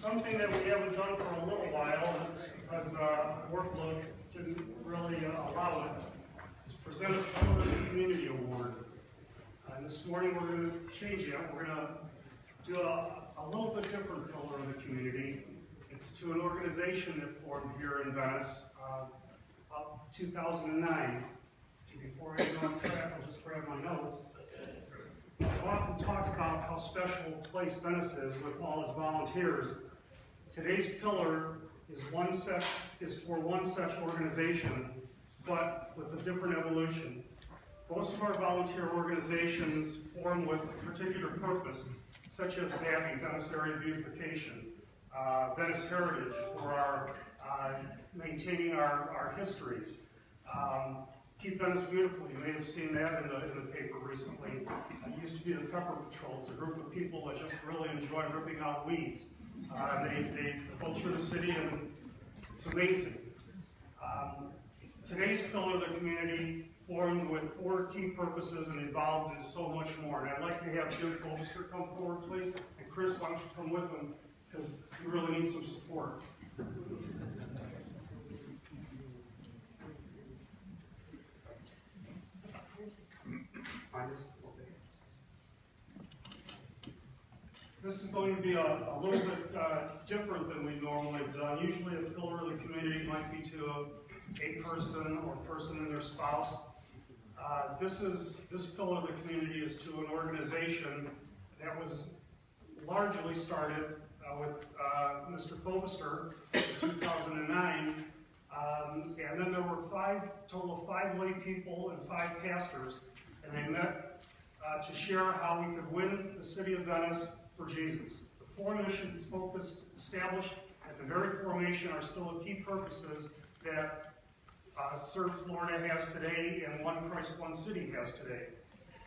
something that we haven't done for a little while because workload didn't really allow it, is present a Pillar of the Community Award. And this morning we're going to change it. We're going to do a little bit different Pillar of the Community. It's to an organization that formed here in Venice up 2009. Before I go on track, I'll just grab my notes. I've often talked about how special a place Venice is with all its volunteers. Today's pillar is for one such organization, but with a different evolution. Most of our volunteer organizations form with a particular purpose, such as VABBY, Venice Area Beautification, Venice Heritage for our maintaining our history. Keep Venice Beautiful, you may have seen that in the paper recently. It used to be the Pepper Patrol. It's a group of people that just really enjoy ripping out weeds. They go through the city and it's amazing. Today's Pillar of the Community formed with 4 key purposes and evolved into so much more. And I'd like to have Jim Colster come forward, please. And Chris, why don't you come with him, because you really need some support. This is going to be a little bit different than we normally have done. Usually a Pillar of the Community might be to a person or person and their spouse. This Pillar of the Community is to an organization that was largely started with Mr. Fovester in 2009. And then there were total of 5 lay people and 5 pastors, and they met to share how we could win the city of Venice for Jesus. The 4 missions established at the very formation are still the key purposes that Serve Florida has today and One Christ, One City has today.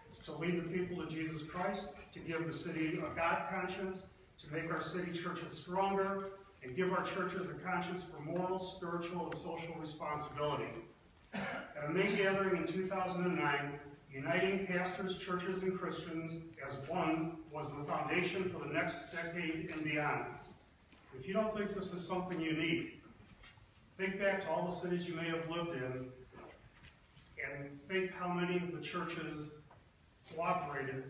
It's to lead the people to Jesus Christ, to give the city a God conscience, to make our city churches stronger, and give our churches a conscience for moral, spiritual, and social responsibility. At a May gathering in 2009, uniting pastors, churches, and Christians as one was the foundation for the next decade and beyond. If you don't think this is something unique, think back to all the cities you may have lived in and think how many of the churches cooperated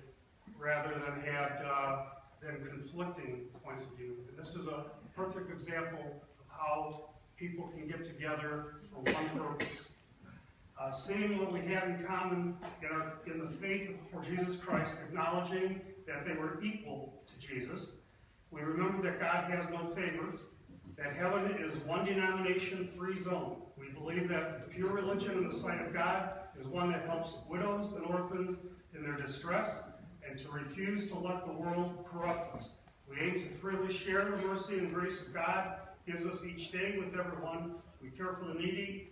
rather than had conflicting points of view. And this is a perfect example of how people can get together for one purpose. Seeing what we have in common in the faith for Jesus Christ, acknowledging that they were equal to Jesus, we remember that God has no favorites, that heaven is one denomination-free zone. We believe that the pure religion in the sight of God is one that helps widows and orphans in their distress, and to refuse to let the world corrupt us. We aim to freely share the mercy and grace of God gives us each day with everyone. We care for the needy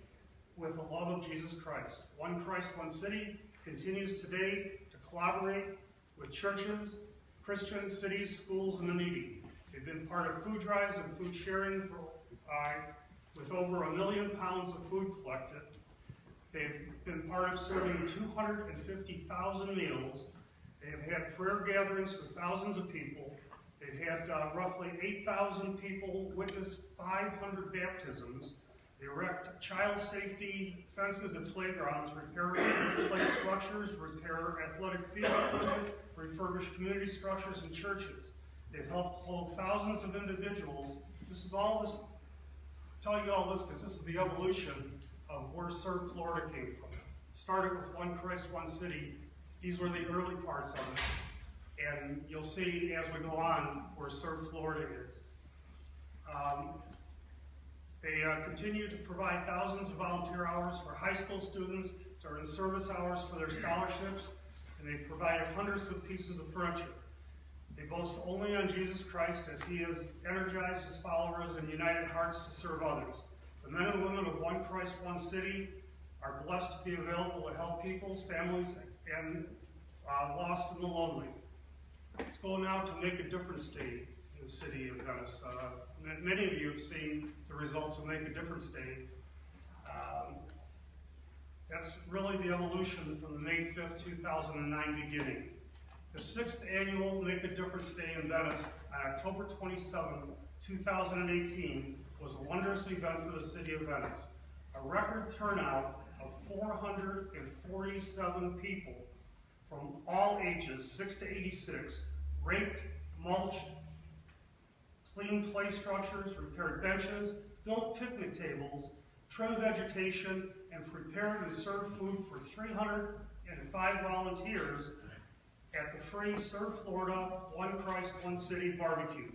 with the love of Jesus Christ. One Christ, One City continues today to collaborate with churches, Christians, cities, schools, and the needy. They've been part of food drives and food sharing with over 1 million pounds of food collected. They've been part of serving 250,000 meals. They have had prayer gatherings for thousands of people. They've had roughly 8,000 people witness 500 baptisms. They erect child safety fences at playgrounds, repair play structures, repair athletic field equipment, refurbish community structures and churches. They've helped clothe thousands of individuals. Tell you all this because this is the evolution of where Serve Florida came from. It started with One Christ, One City. These were the early parts of it. And you'll see as we go on where Serve Florida is. They continue to provide thousands of volunteer hours for high school students to earn service hours for their scholarships, and they've provided hundreds of pieces of furniture. They boast only on Jesus Christ as He has energized His followers and united hearts to serve others. The men and women of One Christ, One City are blessed to be available to help peoples, families, and lost and the lonely. Let's go now to Make a Difference Day in the city of Venice. Many of you have seen the results of Make a Difference Day. That's really the evolution from the May 5th, 2009 beginning. The 6th annual Make a Difference Day in Venice on October 27th 2018 was a wondrous event for the city of Venice. A record turnout of 447 people from all ages, 6 to 86, raked, mulched, cleaned play structures, repaired benches, built picnic tables, trimmed vegetation, and prepared and served food for 305 volunteers at the free Serve Florida One Christ, One City barbecue.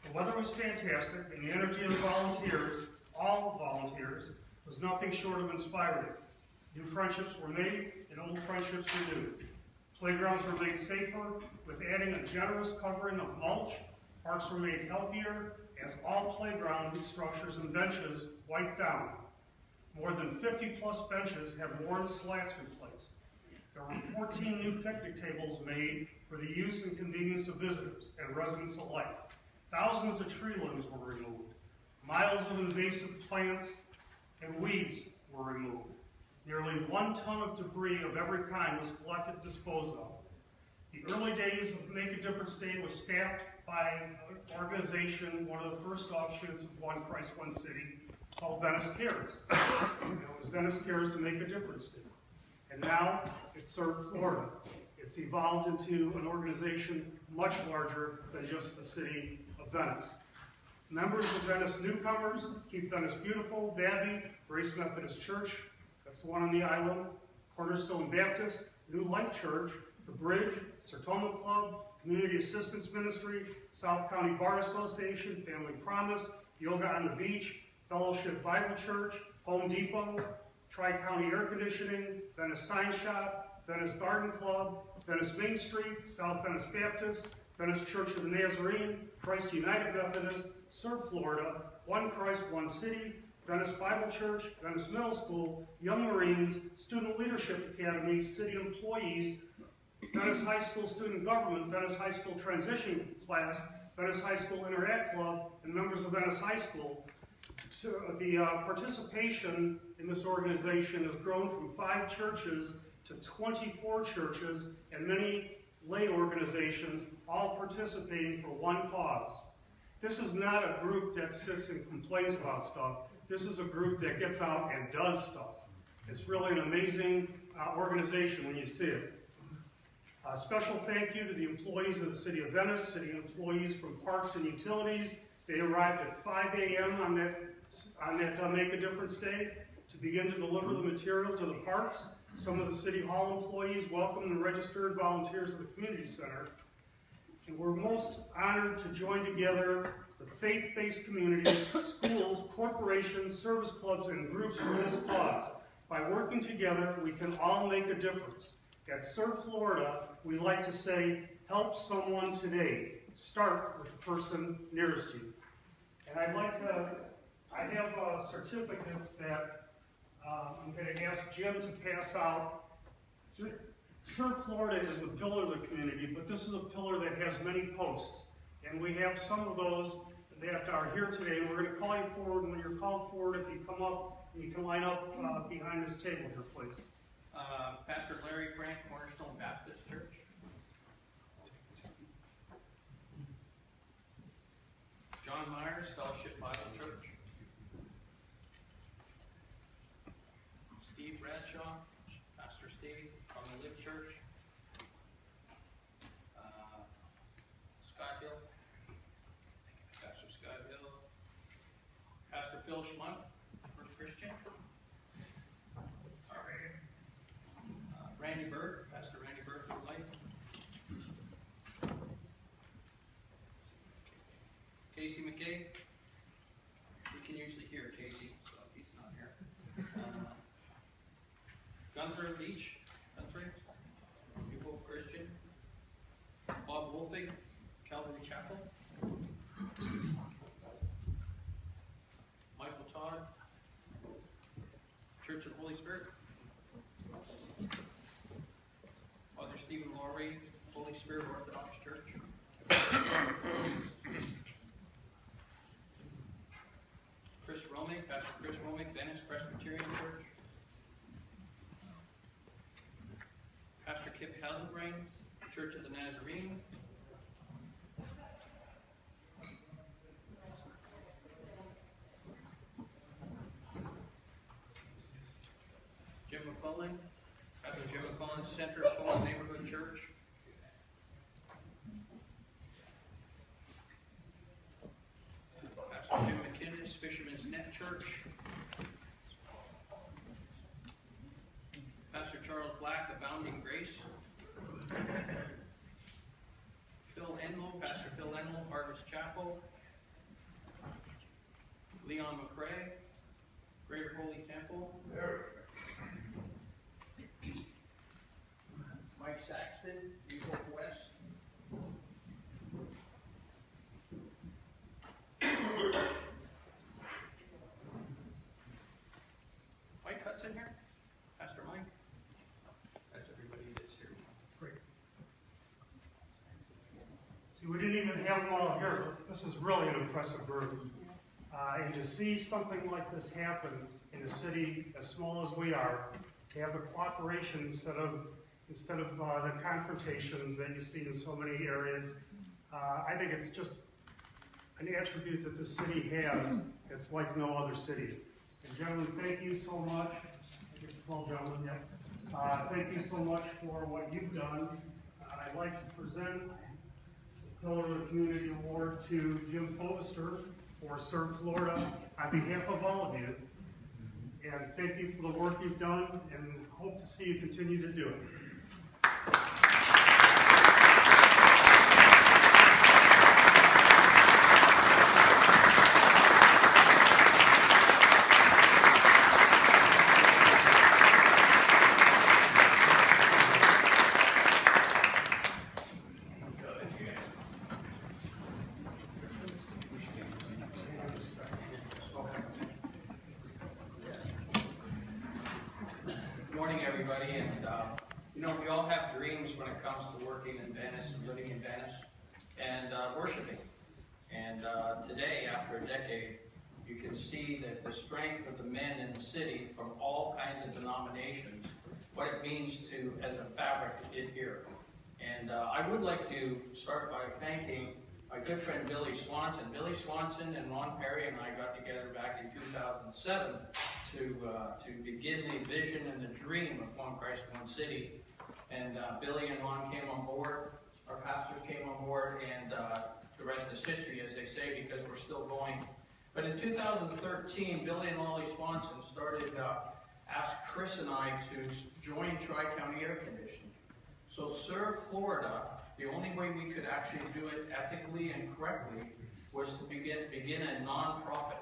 The weather was fantastic, and the energy of the volunteers, all volunteers, was nothing short of inspiring. New friendships were made, and old friendships renewed. Playgrounds were made safer with adding a generous covering of mulch. Parks were made healthier as all playground structures and benches wiped down. More than 50-plus benches have worn slats replaced. There were 14 new picnic tables made for the use and convenience of visitors and residents alike. Thousands of tree limbs were removed. Miles of invasive plants and weeds were removed. Nearly 1 ton of debris of every kind was collected and disposed of. The early days of Make a Difference Day was staffed by an organization, one of the first offshoots of One Christ, One City, called Venice Cares. It was Venice Cares to Make a Difference Day. And now it's Serve Florida. It's evolved into an organization much larger than just the city of Venice. Members of Venice newcomers, Keep Venice Beautiful, VABI, Grace Methodist Church, that's the one on the island, Cornerstone Baptist, New Life Church, The Bridge, Sertoma Club, Community Assistance Ministry, South County Bar Association, Family Promise, Yoga on the Beach, Fellowship Bible Church, Home Depot, Tri-County Air Conditioning, Venice Sign Shop, Venice Garden Club, Venice Main Street, South Venice Baptist, Venice Church of the Nazarene, Christ United Methodist, Serve Florida, One Christ, One City, Venice Bible Church, Venice Middle School, Young Marines, Student Leadership Academy, city employees, Venice High School Student Government, Venice High School Transition Class, Venice High School Interact Club, and members of Venice High School. So the participation in this organization has grown from 5 churches to 24 churches and many lay organizations, all participating for one cause. This is not a group that sits and complains about stuff. This is a group that gets out and does stuff. It's really an amazing organization when you see it. A special thank you to the employees of the City of Venice, city employees from Parks and Utilities. They arrived at 5 a.m. on that Make a Difference Day to begin to deliver the material to the parks. Some of the City Hall employees welcomed the registered volunteers of the Community Center. And we're most honored to join together the faith-based communities, schools, corporations, service clubs, and groups for this cause. By working together, we can all make a difference. At Serve Florida, we like to say, help someone today. Start with the person nearest you. And I have certificates that I'm going to ask Jim to pass out. Serve Florida is a pillar of the community, but this is a pillar that has many posts. And we have some of those that are here today, and we're going to call you forward. And when you're called forward, if you come up, you can line up behind this table here, please. Pastor Larry Frank, Cornerstone Baptist Church. John Myers, Fellowship Bible Church. Steve Bradshaw, Pastor Steve, from the Live Church. Scott Hill, Pastor Scott Hill. Pastor Phil Schmuck, First Christian. Randy Bird, Pastor Randy Bird for Life. Casey McKay. We can usually hear Casey, so he's not here. Gunther Leach, New Hope Christian. Bob Wolfig, Calvary Chapel. Michael Todd, Church of the Holy Spirit. Father Stephen Laurie, Holy Spirit Orthodox Church. Chris Romick, Pastor Chris Romick, Venice Presbyterian Church. Pastor Kip Hazelbrain, Church of the Nazarene. McClellan. Pastor Jim McClellan, Center of Fallen Neighborhood Church. Pastor Jim McKinnis, Fisherman's Net Church. Pastor Charles Black, Abounding Grace. Pastor Phil Enlow, Harvest Chapel. Leon McCrae, Greater Holy Temple. Mike Saxton, New Hope West. Mike Hudson here? Pastor Mike? That's everybody that's here. Great. See, we didn't even have them all here. This is really an impressive group. And to see something like this happen in a city as small as we are, to have the cooperation instead of the confrontations that you see in so many areas, I think it's just an attribute that the city has. It's like no other city. And gentlemen, thank you so much. I guess it's all gentlemen, yeah. Thank you so much for what you've done. I'd like to present the Pillar of the Community Award to Jim Fovister for Serve Florida on behalf of all of you. And thank you for the work you've done, and hope to see you continue to do it. When it comes to working in Venice and living in Venice and worshiping. And today, after a decade, you can see that the strength of the men in the city from all kinds of denominations, what it means to, as a fabric, it here. And I would like to start by thanking my good friend Billy Swanson. Billy Swanson and Ron Perry and I got together back in 2007 to begin the vision and the dream of One Christ, One City. And Billy and Ron came on board, our pastors came on board, and the rest is history, as they say, because we're still going. But in 2013, Billy and Ollie Swanson started, asked Chris and I to join Tri-County Air Conditioning. So Serve Florida, the only way we could actually do it ethically and correctly was to begin a non-profit.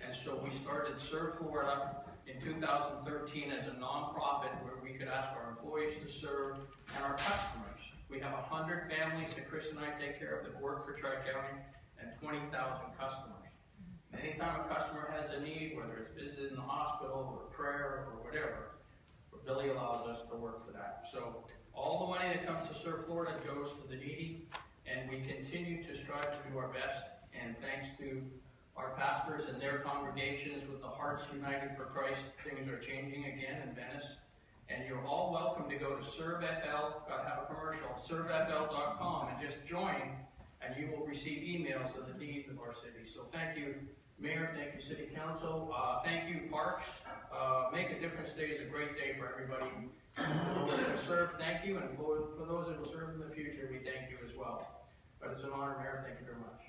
And so we started Serve Florida in 2013 as a non-profit where we could ask our employees to serve and our customers. We have 100 families that Chris and I take care of that work for Tri-County and 20,000 customers. Anytime a customer has a need, whether it's visiting the hospital or prayer or whatever, Billy allows us to work for that. So all the money that comes to Serve Florida goes to the needy, and we continue to strive to do our best. And thanks to our pastors and their congregations with the hearts united for Christ, things are changing again in Venice. And you're all welcome to go to ServeFL, gotta have a commercial, servefl.com, and just join, and you will receive emails of the needs of our city. So thank you, Mayor, thank you, City Council, thank you, Parks. Make a Difference Day is a great day for everybody. For those that have served, thank you, and for those that will serve in the future, we thank you as well. But it's an honor, Mayor, thank you very much.